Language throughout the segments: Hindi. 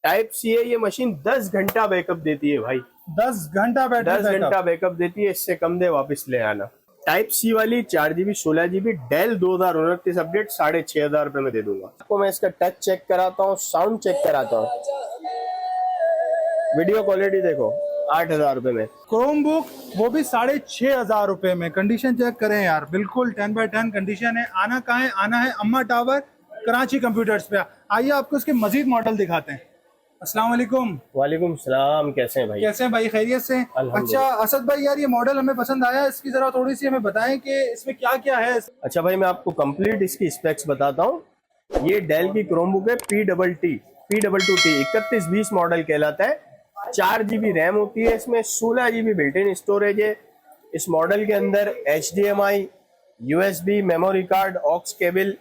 टाइप सी है ये मशीन, 10 घंटा बैकअप देती है भाई। 10 घंटा बैटरी 10 घंटा बैकअप देती है, इससे कम दे वापस ले आना। टाइप सी वाली 4 GB 16 GB डेल 2029 अपडेट 6,500 रुपए में दे दूंगा आपको। मैं इसका टच चेक कराता हूँ, साउंड चेक कराता हूँ, वीडियो क्वालिटी देखो, 8,000 रुपए में। क्रोम बुक, वो भी 6,500 रुपए में। कंडीशन चेक करें यार, बिल्कुल 10x10 कंडीशन है। आना कहाँ है? आना है अम्मा टावर, कराची कंप्यूटर्स पे। आइए आपको इसके मजीद मॉडल दिखाते हैं। अस्सलाम वालेकुम। वालेकुम सलाम, कैसे हैं भाई? कैसे हैं भाई? खैरियत से? अच्छा असद भाई, यार ये मॉडल हमें पसंद आया, इसकी जरा थोड़ी सी हमें बताएं कि इसमें क्या क्या है। अच्छा भाई, मैं आपको कंप्लीट इसकी स्पेक्स बताता हूँ। ये डेल की क्रोम बुक है, P22T 3120 मॉडल कहलाता है। 4 GB रैम होती है इसमें, 16 GB बिल्ट इन स्टोरेज है। इस मॉडल के अंदर HDMI, USB, memory card, aux cable,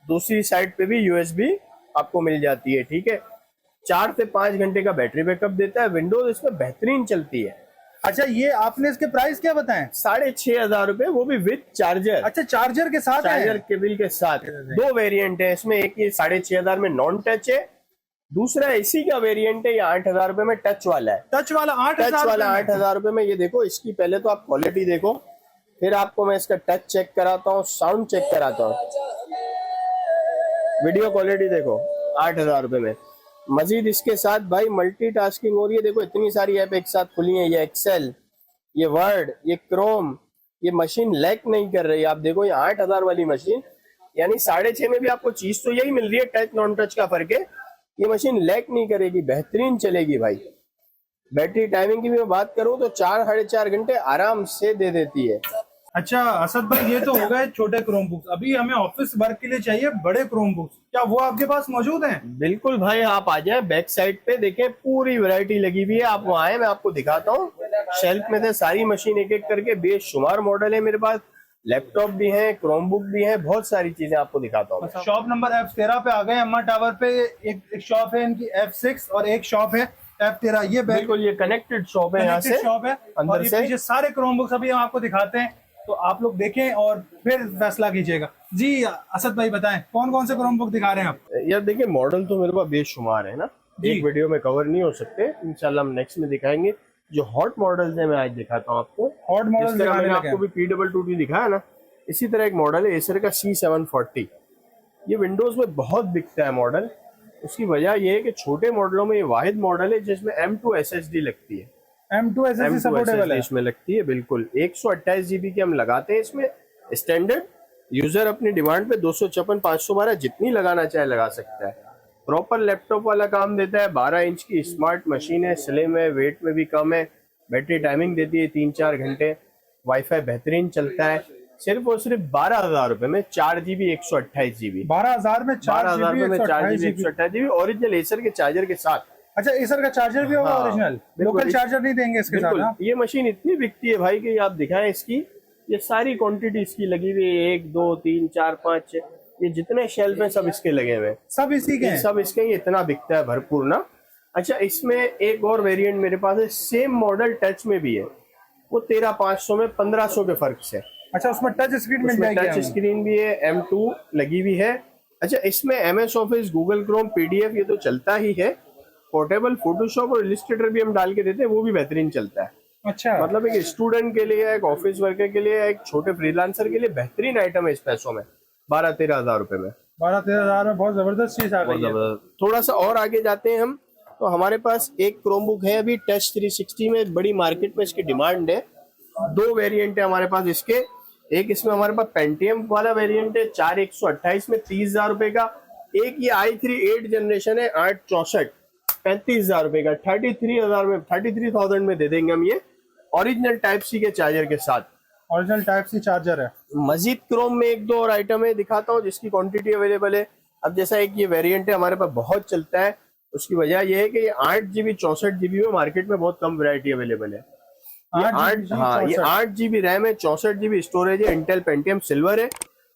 दूसरी साइड पे भी USB आपको मिल जाती है। ठीक है, 4 से 5 घंटे का बैटरी बैकअप देता है। विंडोज इसमें बेहतरीन चलती है। अच्छा, ये आपने इसके प्राइस क्या बताएं? 6,500 रुपए, वो भी विद चार्जर। अच्छा, चार्जर के साथ है? चार्जर केबल के साथ। 2 वेरिएंट है इसमें, एक ये 6,500 में नॉन टच है, दूसरा इसी का वेरिएंट है, ये 8,000 रुपए में टच वाला है। टच वाला 8,000? टच वाला 8,000 रुपए में। ये देखो, इसकी पहले तो आप क्वालिटी देखो, फिर आपको मैं इसका टच चेक कराता हूँ, साउंड चेक कराता हूँ, वीडियो क्वालिटी देखो, 8,000 रुपए में। मजीद इसके साथ भाई मल्टीटास्किंग हो रही है। देखो इतनी सारी ऐप एक साथ खुली है, ये एक्सेल, ये वर्ड, ये क्रोम। ये मशीन लैग नहीं कर रही। आप देखो ये 8,000 वाली मशीन, यानी 6,500 में भी आपको चीज तो यही मिल रही है, टच नॉन टच का फर्क है। ये मशीन लैग नहीं करेगी, बेहतरीन चलेगी भाई। बैटरी टाइमिंग की भी मैं बात करूं तो 4-4.5 घंटे आराम से दे देती है। अच्छा असद भाई, ये तो हो गए छोटे क्रोम बुक्स। अभी हमें ऑफिस वर्क के लिए चाहिए बड़े क्रोम बुक्स, क्या वो आपके पास मौजूद हैं? बिल्कुल भाई, आप आ जाए, बैक साइड पे देखें, पूरी वैरायटी लगी हुई है। आप वहाँ आए, मैं आपको दिखाता हूँ। शेल्फ में से सारी मशीन एक एक करके बेशुमार मॉडल है मेरे पास। लैपटॉप भी है, क्रोम बुक भी है, बहुत सारी चीजें आपको दिखाता हूँ। शॉप नंबर F13 पे आ गए, अम्मा टावर पे। एक शॉप है इनकी F6 और एक शॉप है F13। ये बिल्कुल ये कनेक्टेड शॉप है, यहाँ से शॉप है अंदर और ये से पीछे सारे क्रोम बुक्स अभी हम आपको दिखाते हैं, तो आप लोग देखें और फिर फैसला कीजिएगा। जी असद भाई बताएं, कौन कौन से क्रोम बुक दिखा रहे हैं आप? यार देखिए, मॉडल तो मेरे पास बेशुमार है ना, एक वीडियो में कवर नहीं हो सकते। इंशाल्लाह हम नेक्स्ट में दिखाएंगे। जो हॉट मॉडल्स है मैं आज दिखाता हूँ आपको। हॉट मॉडल मैंने आपको भी P22T दिखाया ना, इसी तरह एक मॉडल है एसर का C740। ये विंडोज में बहुत बिकता है मॉडल। उसकी वजह यह है कि छोटे मॉडलों में ये वाहिद मॉडल है जिसमें M2 SSD लगती है। M2 SSD सपोर्टेबल है इसमें लगती है, बिल्कुल। 128 GB की हम लगाते हैं इसमें स्टैंडर्ड। यूजर अपनी डिमांड पे 256, 512 जितनी लगाना चाहे लगा सकता है। प्रॉपर लैपटॉप वाला काम देता है। 12 इंच की स्मार्ट मशीन है, स्लिम है, वेट में भी कम है, बैटरी टाइमिंग देती है 3-4 घंटे, वाईफाई बेहतरीन चलता है। सिर्फ और सिर्फ 12,000 रुपए में 4 GB 128 GB। 12,000 में 4,000 में 4 GB 128 GB ओरिजिनल एसर के चार्जर के साथ। अच्छा, एसर का चार्जर भी होगा? ओरिजिनल लोकल चार्जर नहीं देंगे इसके साथ? हाँ? ये मशीन इतनी बिकती है भाई कि आप दिखाएं इसकी, ये सारी क्वांटिटी इसकी लगी हुई है, 1 2 3 4 5 6, ये जितने शेल्फ हैं सब इसके लगे हुए हैं, सब इसी के हैं? सब इसके। ये इतना बिकता है भरपूर ना। अच्छा, इसमें एक और वेरिएंट मेरे पास है, सेम मॉडल टच में भी है, वो 13,500 में 1,500 के फर्क से। अच्छा, उसमें टच स्क्रीन मिल जाएगी? टच स्क्रीन भी है, M2 लगी हुई है। अच्छा, इसमें MS office, Google Chrome, PDF ये तो चलता ही है। पोर्टेबल फोटोशॉप और इलिस्ट्रेटर भी हम डाल के देते हैं, वो भी बेहतरीन चलता है। अच्छा, मतलब एक स्टूडेंट के लिए, एक ऑफिस वर्कर के लिए, एक छोटे फ्रीलांसर के लिए बेहतरीन आइटम है इस पैसों में। 12-13 हजार रुपए में, 12-13 हजार में बहुत जबरदस्त चीज आ गई है। थोड़ा सा और आगे जाते हैं हम, तो हमारे पास एक क्रोम बुक है अभी टच 360 में, बड़ी मार्केट में इसकी डिमांड है। 2 वेरिएंट है हमारे पास इसके। एक इसमें हमारे पास पेंटियम वाला वेरिएंट है 4128 में 30,000 रुपए का। एक ये i3 8 जनरेशन है 864, 35,000 रुपए का। 33,000 में, 33,000 में दे देंगे हम ये, ओरिजिनल टाइप सी के चार्जर के साथ। ओरिजिनल टाइप सी चार्जर है। मजीद क्रोम में 1-2 और आइटम है, दिखाता हूँ जिसकी क्वांटिटी अवेलेबल है। अब जैसा एक ये वेरिएंट है हमारे पास बहुत चलता है, उसकी वजह यह है कि ये 8 GB 64 GB में मार्केट में बहुत कम वैरायटी अवेलेबल है। ये 8 GB रैम है, 64 GB स्टोरेज है, इंटेल पेंटियम सिल्वर है,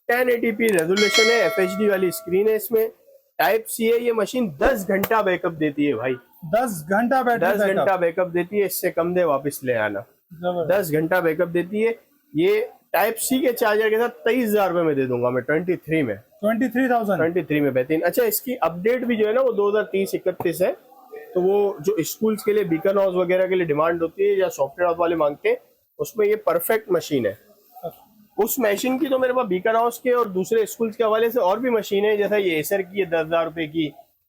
1080p रेजोल्यूशन है, FHD वाली स्क्रीन है इसमें, टाइप सी है। ये मशीन 10 घंटा बैकअप देती है भाई। 10 घंटा 10 घंटा बैकअप देती है, इससे कम दे वापस ले आना। 10 घंटा बैकअप देती है। ये टाइप सी के चार्जर के साथ 23,000 रुपए में दे दूंगा मैं, 23 में, 23,000 23 में बेहतरीन। अच्छा, इसकी अपडेट भी जो है ना वो 2030-31 है, तो वो जो स्कूल्स के लिए बीकन हाउस वगैरह के लिए डिमांड होती है या सॉफ्टवेयर हाउस वाले मांगते हैं, उसमें ये परफेक्ट मशीन है। उस मशीन की तो मेरे पास बीकन हाउस के और दूसरे स्कूल्स के हवाले से और भी मशीन है, जैसा ये एसर की है 10,000 रुपए की,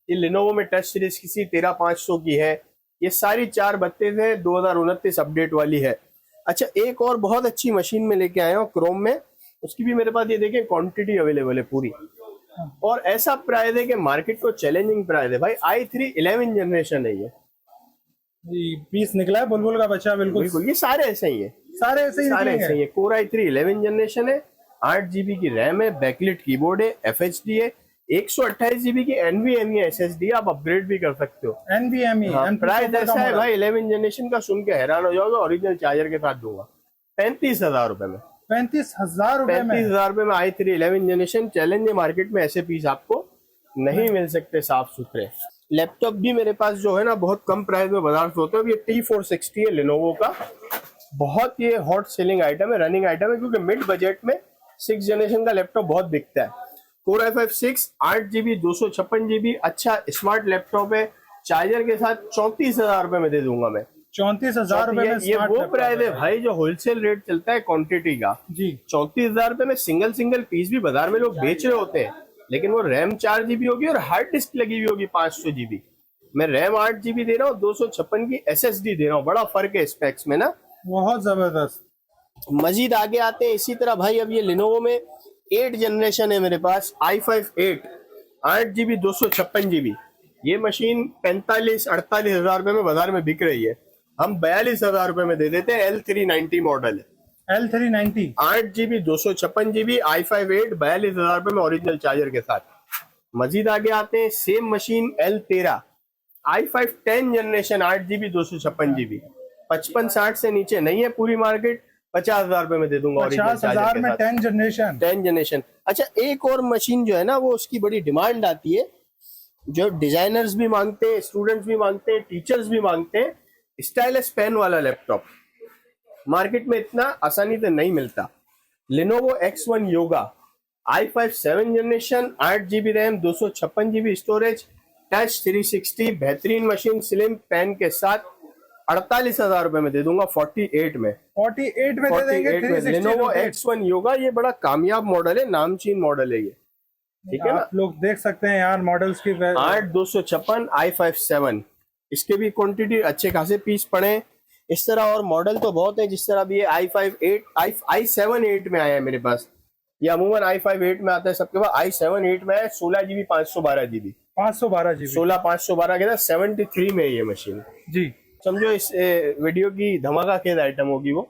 ये लिनोवो में टच सीरीज की 13,500 की है, ये सारी 432 है, 2029 अपडेट वाली है। अच्छा, एक और बहुत अच्छी मशीन में लेके आया हूँ क्रोम में, उसकी भी मेरे पास ये देखिए क्वांटिटी अवेलेबल है पूरी, और ऐसा प्राइस है कि मार्केट को चैलेंजिंग प्राइस है भाई। i3 11 जनरेशन है ये पीस निकला है बुलबुल का बच्चा, बिल्कुल बिल्कुल, ये सारे ऐसे ही है, सारे ऐसे ही है। कोर i3 11 जनरेशन है, 8 GB की रैम है, बैकलिट कीबोर्ड है, FHD है, 128 GB की NVMe SSD, आप अपग्रेड भी कर सकते हो। NVMe प्राइस ऐसा है भाई 11 जनरेशन का, सुन के हैरान हो जाओगे, ओरिजिनल चार्जर के साथ दूंगा 35,000 रुपए में। 35,000 रुपए में 35,000 रुपए में i3 11 जनरेशन। चैलेंज है मार्केट में, ऐसे पीस आपको नहीं मिल सकते साफ सुथरे। लैपटॉप भी मेरे पास जो है ना बहुत कम प्राइस में बाजार से होते हैं। ये T460 है लिनोवो का, बहुत ये हॉट सेलिंग आइटम है, रनिंग आइटम है, क्योंकि मिड बजट में 6 जनरेशन का लैपटॉप बहुत बिकता है। Core i5 6, 8 GB 256 GB, अच्छा स्मार्ट लैपटॉप है, चार्जर के साथ 34,000 रुपए में दे दूंगा मैं। 34,000 रुपए में ये वो प्राइस है भाई जो होलसेल रेट चलता है क्वांटिटी का जी। 34,000 रुपए में सिंगल पीस भी बाजार में लोग बेच रहे होते हैं, लेकिन वो रैम 4 GB होगी और हार्ड डिस्क लगी हुई होगी 500 GB। मैं रैम 8 GB दे रहा हूँ, 256 की SSD दे रहा हूँ, बड़ा फर्क है स्पेक्स में ना, बहुत जबरदस्त। मजीद आगे आते हैं इसी तरह भाई। अब ये लिनोवो में 8 जनरेशन है मेरे पास, i5 8, 8 GB 256 GB। ये मशीन 45-48 हजार रुपए में बाजार में बिक रही है, हम 42,000 रुपए में दे देते हैं। L390 मॉडल है, L390, 8 GB 256 GB, i5 8, 42,000 रुपए में ओरिजिनल चार्जर के साथ। मजीद आगे आते हैं, same machine L13, i5 10 generation, 8 GB 256 GB, 55-60 से नीचे नहीं है पूरी मार्केट, 50,000 रुपए में दे दूंगा ओरिजिनल 50,000 में 10 जनरेशन। अच्छा, एक और मशीन जो है ना वो उसकी बड़ी डिमांड आती है, जो डिजाइनर्स भी मांगते हैं, स्टूडेंट्स भी मांगते हैं, टीचर्स भी मांगते हैं, स्टाइलस पेन वाला लैपटॉप। मार्केट में इतना आसानी से नहीं मिलता। Lenovo X1 Yoga, i5 7 generation, 8 GB RAM, 256 GB storage, touch 360, बेहतरीन मशीन, स्लिम पेन के साथ 48,000 रुपए में दे दूंगा 48 में। 48 में दे देंगे 360 Lenovo X1 Yoga, ये बड़ा कामयाब मॉडल है, नामचीन मॉडल है ये, ठीक है ना। आप लोग देख सकते हैं यार मॉडल्स की 8 256, i5 7, इसके भी क्वांटिटी अच्छे खासे पीस पड़े। इस तरह और मॉडल तो बहुत है, जिस तरह भी ये i5 8, i7 8 में आया है मेरे पास, ये अमूमन i5 8 में आता है सबके पास, i7 8 में है 16 GB 512 GB, 16 512 के साथ 73 में ये मशीन जी। समझो इस वीडियो की धमाका खेल आइटम होगी वो।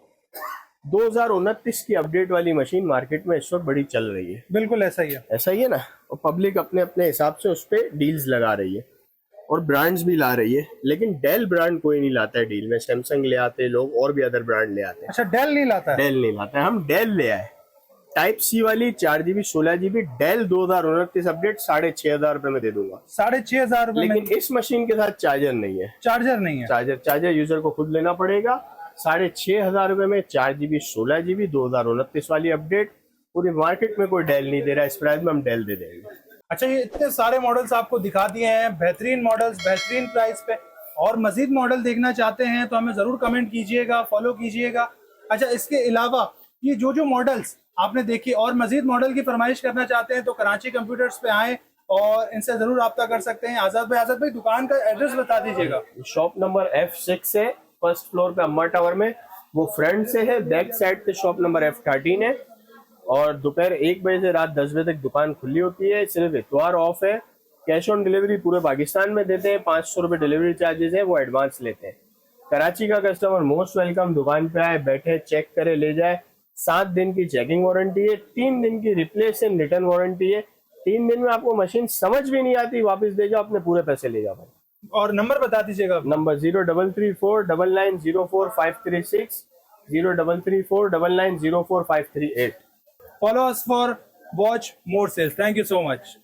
2029 की अपडेट वाली मशीन मार्केट में इस वक्त बड़ी चल रही है, बिल्कुल ऐसा ही है ना, और पब्लिक अपने अपने हिसाब से उस पर डील्स लगा रही है और ब्रांड्स भी ला रही है, लेकिन डेल ब्रांड कोई नहीं लाता है डील में। सैमसंग ले आते हैं लोग और भी अदर ब्रांड ले आते हैं। अच्छा, डेल नहीं लाता है? डेल नहीं लाता है, हम डेल ले आए। टाइप सी वाली 4 GB 16 GB डेल 2029 अपडेट 6,500 रुपए में दे दूंगा। 6,500 रुपए में? लेकिन इस मशीन के साथ चार्जर नहीं है। चार्जर नहीं है? चार्जर यूजर को खुद लेना पड़ेगा। 6,500 रुपए में 4 GB 16 GB 2029 वाली अपडेट। पूरी मार्केट में कोई डेल नहीं दे रहा है, इस प्राइस में हम डेल दे देंगे। अच्छा, ये इतने सारे मॉडल्स आपको दिखा दिए हैं, बेहतरीन मॉडल्स बेहतरीन प्राइस पे, और मजीद मॉडल देखना चाहते हैं तो हमें जरूर कमेंट कीजिएगा, फॉलो कीजिएगा। अच्छा, इसके अलावा ये जो मॉडल्स आपने देखी और मजीद मॉडल की फरमाइश करना चाहते हैं तो कराची कंप्यूटर्स पे आए और इनसे जरूर रब्ता कर सकते हैं। आजाद भाई दुकान का एड्रेस बता दीजिएगा। शॉप नंबर F6 है, फर्स्ट फ्लोर पे अम्मा टावर में, वो फ्रंट से है, बैक साइड पे शॉप नंबर F13 है, और दोपहर 1 बजे से रात 10 बजे तक दुकान खुली होती है। सिर्फ इतवार ऑफ है। कैश ऑन डिलीवरी पूरे पाकिस्तान में देते हैं, 500 रुपए डिलीवरी चार्जेस है, वो एडवांस लेते हैं। कराची का कस्टमर मोस्ट वेलकम, दुकान पे आए, बैठे, चेक करे, ले जाए। 7 दिन की चेकिंग वारंटी है, 3 दिन की रिप्लेस एंड रिटर्न वारंटी है। 3 दिन में आपको मशीन समझ भी नहीं आती, वापस दे जाओ, अपने पूरे पैसे ले जाओ भाई। और नंबर बता दीजिएगा। Number 0334990536, 0334990538। Follow us for watch more sales. Thank you so much.